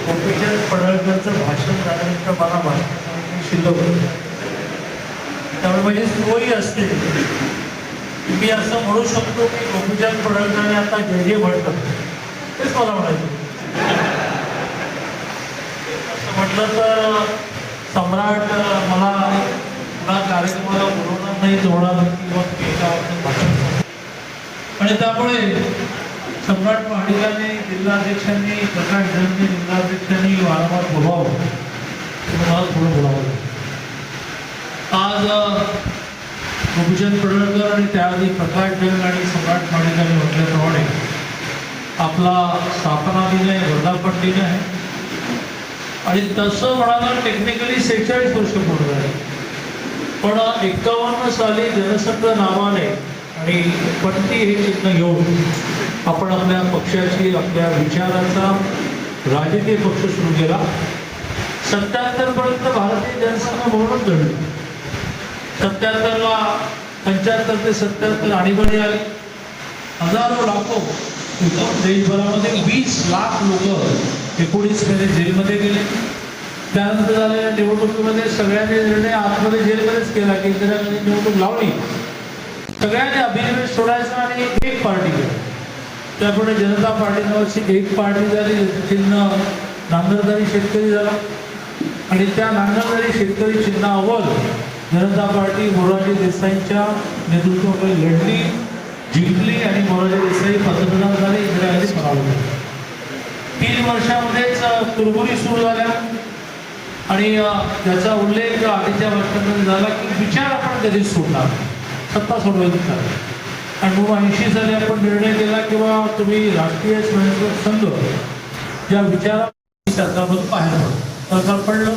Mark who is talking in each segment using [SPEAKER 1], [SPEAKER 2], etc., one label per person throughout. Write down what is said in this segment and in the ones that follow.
[SPEAKER 1] गोपीचंद पडळकरचं भाषण झाल्यानंतर मला भाषण शिल्लक होतं. त्यामुळे माझी सोयी असते मी असं म्हणू शकतो की गोपीचंद पडळकरांनी आता जे जे म्हणतं तेच मला म्हणायचं. असं म्हटलं तर सम्राट मला पुन्हा कार्यक्रमाला बोलवणार नाही, जोडणार किंवा एका भाषण. आणि त्यामुळे सम्राट महाडिकांनी, जिल्हाध्यक्षांनी, प्रकाश जैननी, जिल्हाध्यक्षांनी वारंवार बोलावं, मला थोडं बोलावं. आज गोपीचंद पडळकर आणि त्याआधी प्रकाश जैन आणि सम्राट महाडिकांनी म्हटल्याप्रमाणे आपला स्थापना दिन आहे, वर्धापन दिन आहे. आणि तसं म्हणाला टेक्निकली 46 वर्ष पूर्ण झाले. पण 51 साली जनसंघ नावाने आणि पट्टी हे चिन्ह घेऊन आपण आपल्या पक्षाची, आपल्या विचाराचा राजकीय पक्ष सुरू केला. 77 पर्यंत भारतीय जनसंघ म्हणूनच घडलं. 77ला 75 ते 77 आणीबाणी आली. हजारो लाखो देशभरामध्ये 20 लाख लोक 19 मध्ये जेलमध्ये गेले. त्यानंतर झालेल्या निवडणुकीमध्ये सगळ्यांनी निर्णय आतमध्ये जेलमध्येच केला की इंदिरा गांधी निवडणूक लावली, सगळ्यांनी अभिनिवेश सोडायचा आणि एक पार्टी केली. त्यापुढे जनता पार्टी नावाची एक पार्टी झाली, चिन्ह नांगरदारी शेतकरी झाला. आणि त्या नांगरदारी शेतकरी चिन्हावर जनता पार्टी मोरारजी देसाईंच्या नेतृत्वाखाली लढली, जिंकली आणि मोरारजी देसाई पंतप्रधान झाले. इंदिरा गांधी पराभूत झाली. 3 वर्षामध्येच कुरबुरी सुरू झाल्या. आणि त्याचा उल्लेख आधीच्या भाषणामध्ये झाला की विचार आपण कधीच सोडणार, सत्ता सोडवायची नाही. आणि 1980 साली आपण निर्णय केला किंवा तुम्ही राष्ट्रीय स्वयंसेवक संघ ज्या विचारात सरकारमधून बाहेर पडलं, सरकार पडलं,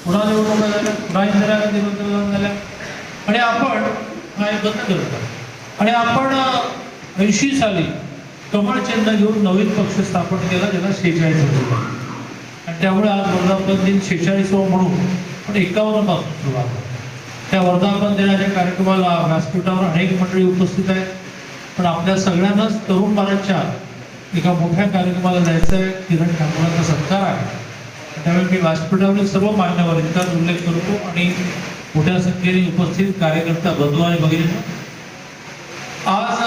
[SPEAKER 1] पुन्हा निवडणुका झाल्या, पुन्हा इंदिरा गांधी पंतप्रधान झाल्या आणि आपण बंद करतो. आणि आपण 80 साली कमळ चिन्ह घेऊन नवीन पक्ष स्थापन केला, ज्याला 46 वर्ष. आणि त्यामुळे आज वर्धापन दिन 46वा म्हणून पण 51 पासून सुरुवात. त्या वर्धापन दिनाच्या कार्यक्रमाला व्यासपीठावर अनेक मंडळी उपस्थित आहेत. पण आपल्या सगळ्यांनाच तरुण भारतच्या एका मोठ्या कार्यक्रमाला जायचं आहे. किरण ठाकूरांचा सत्कार आहे. त्यामुळे मी व्यासपीठावरील सर्व मान्यवरांचा उल्लेख करतो आणि मोठ्या संख्येने उपस्थित कार्यकर्ता बंधू आणि भगिनी, आज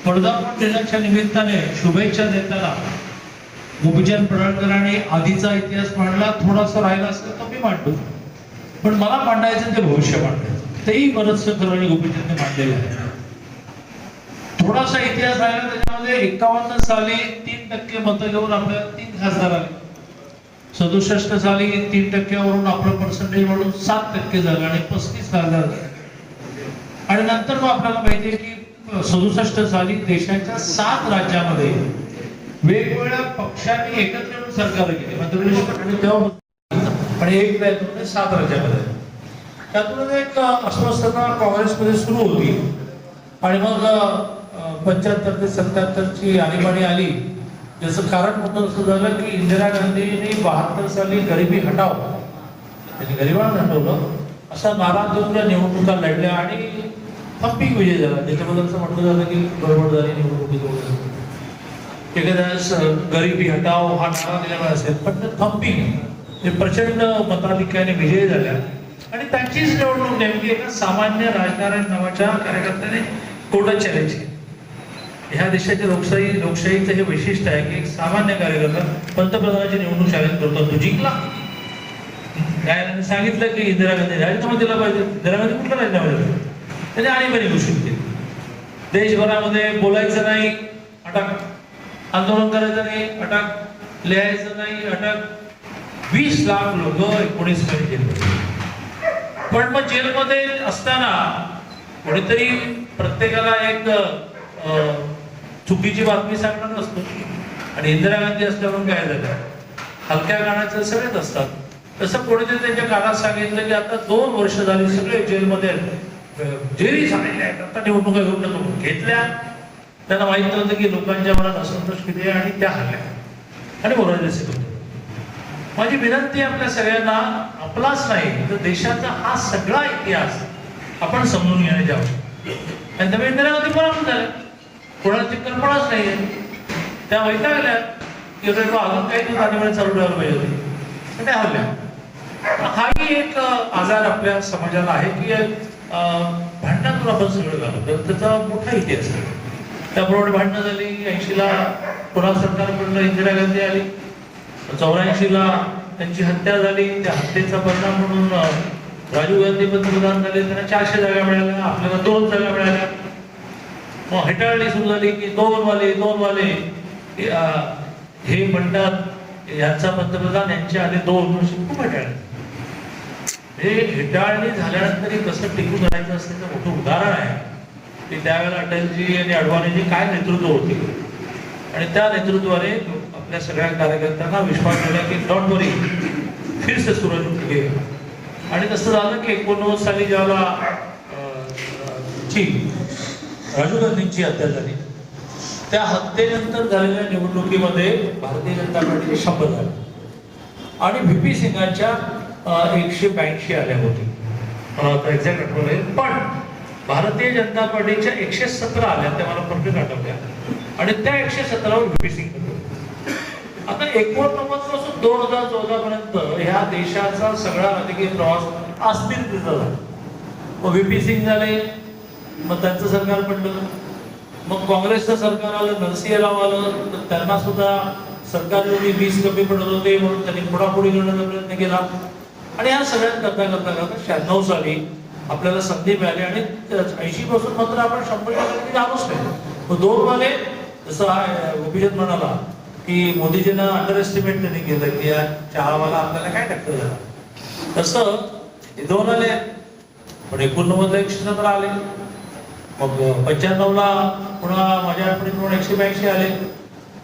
[SPEAKER 1] वर्धापन दिनाच्या निमित्ताने शुभेच्छा देताना गोपीचंद पडळकरांनी आधीचा इतिहास मांडला, थोडासा राहिला असेल तर मी मांडतो. पण मला मांडायचं ते भविष्य मांडायचं, तेही बरंचसं खरं गोपीचंद मांडलेलं आहे. थोडासा इतिहास राहिला त्याच्यामध्ये 51 साली 3% मतं घेऊन आपल्याला 3 खासदार आले. 67 साली 3% आपलं पर्सेंटेज म्हणून 7% झालं आणि 35 खासदार झाले. आणि नंतर मग आपल्याला माहिती आहे की 67 साली देशाच्या 7 राज्यामध्ये वेगवेगळ्या पक्षांनी एकत्र येऊन सरकार केली, मध्यप्रदेश आणि तेव्हा आणि एक प्रयत्न 7 राज्यामध्ये. त्यातून एक अस्वस्थता काँग्रेसमध्ये सुरू होती. आणि मग 75 ते 77 ची आणीबाणी आली. त्याचं कारण म्हणून असं झालं की इंदिरा गांधींनी 72 साली गरिबी हटाव, त्यांनी गरिबांना हटवलं असा नारा देऊन त्या निवडणुका लढल्या आणि थंपीक विजय झाला. त्याच्याबद्दल असं म्हटलं झालं की गडबड झाली निवडणुकीत. एखाद्या गरिबी हटाव हा नारा दिलेला असेल, पण थंपीक प्रचंड मताधिक्याने विजय झाल्या. आणि त्यांचीच निवडणूक नेमकी एका सामान्य राजकारण नावाच्या कार्यकर्त्याने कोर्टात चॅलेंज केली. ह्या देशाची लोकशाहीचं हे वैशिष्ट्य आहे की एक सामान्य कार्यकर्ता पंतप्रधानाची निवडणूक चॅलेंज करतो, तो जिंकला. न्यायालयाने सांगितलं की इंदिरा गांधी राजीनामा दिला पाहिजे. इंदिरा गांधी कुठला राजीनामा दिला? त्याने आणीबाणी घोषित केली. देशभरामध्ये बोलायचं नाही अटक, आंदोलन करायचं नाही अटक, लिहायचं नाही अटक. 20 लाख लोक 19 मध्ये जेलमध्ये. पण मग जेलमध्ये असताना कोणीतरी प्रत्येकाला एक चुकीची बातमी सांगणार नसतो. आणि इंदिरा गांधी असल्यामुळे काय झालं, हलक्या गाण्याचं सगळेच असतात. तसं कोणीतरी त्यांच्या कानात सांगितलं की आता 2 वर्ष झाली सगळे जेलमध्ये जेरी झालेल्या आहेत, आता निवडणुका घेऊन घेतल्या. त्यांना माहित नव्हतं की लोकांच्या मनात असंतोष किती आहे आणि त्या हल्ल्या आणि मोरारजी देसाई. माझी विनंती आपल्या सगळ्यांना, आपलाच नाही तर देशाचा हा सगळा इतिहास आपण समजून घेण्याची आवश्यकता. आणि त्यामुळे इंदिरा गांधी पराभूत झाल्या, कोणाची कल्पनाच नाहीये. त्या वैतागल्या की अजून काही दिवस आणि वेळ चालू ठेवायला पाहिजे होती, पण त्या हरल्या. हाही एक आजार आपल्या समाजाला आहे की भांडणातून आपण सगळं झालं, त्याचा मोठा इतिहास आहे. त्याप्रमाणे भांडणं झाली. 80ला पुन्हा सरकार पडलं, इंदिरा गांधी आली. 84ला त्यांची हत्या झाली. त्या हत्येचा परिणाम म्हणून राजीव गांधी पंतप्रधान झाले, त्यांना 400 जागा मिळाल्या, आपल्याला 2 जागा मिळाल्या. मग हेटाळणी सुरू झाली की 2 वाले हे म्हणतात यांचा पंतप्रधान, यांचे आले 2 वर्ष. खूप हेटाळणी. हे हेटाळणी झाल्यानंतर कसं टिकून राहायचं असल्याचं मोठं उदाहरण आहे की त्यावेळेला अटलजी आणि अडवाणीजी काय नेतृत्व होते, आणि त्या नेतृत्वाने आपल्या सगळ्या कार्यकर्त्यांना विश्वास दिला की डोंट वरी, फिर से सूरज उगेगा. आणि तसं झालं की 89 साली ज्यावेळेला राजीव गांधींची हत्या झाली, त्या हत्येनंतर झालेल्या निवडणुकीमध्ये भारतीय जनता पार्टीचे 100 झाले आणि व्ही.पी. सिंगांच्या 182 आल्या होती, मला आता एक्झॅक्ट आठवण आहे. पण भारतीय जनता पार्टीच्या 117 आल्या, त्या मला परफेक्ट आठवल्या, आणि त्या 117वर व्ही.पी. सिंग होते. आता 89 पासून 2014 पर्यंत ह्या देशाचा सगळा राजकीय प्रवास अस्थिरतेचा झाला. मग व्ही.पी. सिंग झाले, मग त्यांचं सरकार पडलं, मग काँग्रेसचं सरकार आलं, नरसिंह राव आलं, तर त्यांना सुद्धा सरकारमध्ये 20 कमी पडत होते म्हणून त्यांनी पुढापुढी करण्याचा प्रयत्न केला. आणि ह्या सगळ्यात करता 96 साली आपल्याला संधी मिळाली, आणि 80 पासून मात्र आपण 100% झालोच नाही. मग 2 वाले, जसं गोपीचंद म्हणाला की मोदीजींना अंडर एस्टिमेट त्यांनी केलं की या चहावाला आपल्याला काय टक्कर झाला, तसं 2 आले. पण 89ला 117 आले, मग 95ला पुन्हा माझ्या आठवणीत 182 आले,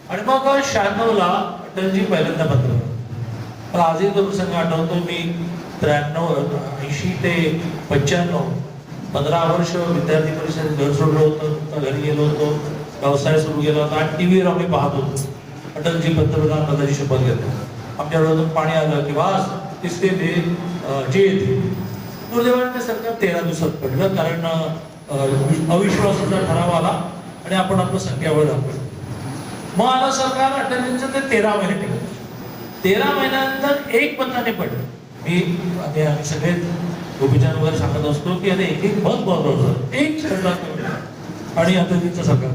[SPEAKER 1] आणि मग 96ला अटलजी पहिल्यांदा पंतप्रधान. पण आजही तो प्रसंग आठवतो मी. 80 ते 95 15 वर्ष विद्यार्थी परिषदेत घर सोडलं होतं, घरी गेलो होतो, व्यवसाय सुरू केला होता, आणि टीव्हीवर आम्ही पाहत होतो अटलजी पंतप्रधान पदाची शपथ घेतात. आमच्या डोळ्यातून पाणी आलं की वास तिसरे जे दुर्दैवाने ते सरकार 13 दिवसात पडलं, कारण अविश्वासाचा ठराव आला आणि आपण आपलं संख्याबळ दाखवलं. मग आलं सरकार अटलजींचं, ते 13 महिने टिकलं. 13 महिन्यानंतर 1 मताने पडलं. मी आम्ही सगळे गोपीचंद वगैरे सांगत असतो की अरे एक मत महत्वाचं, 1 आणि अटलजींचं सरकार.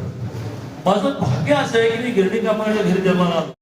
[SPEAKER 1] माझं भाग्य असं आहे की मी गिरणी कामाच्या घरी जन्माला आलो.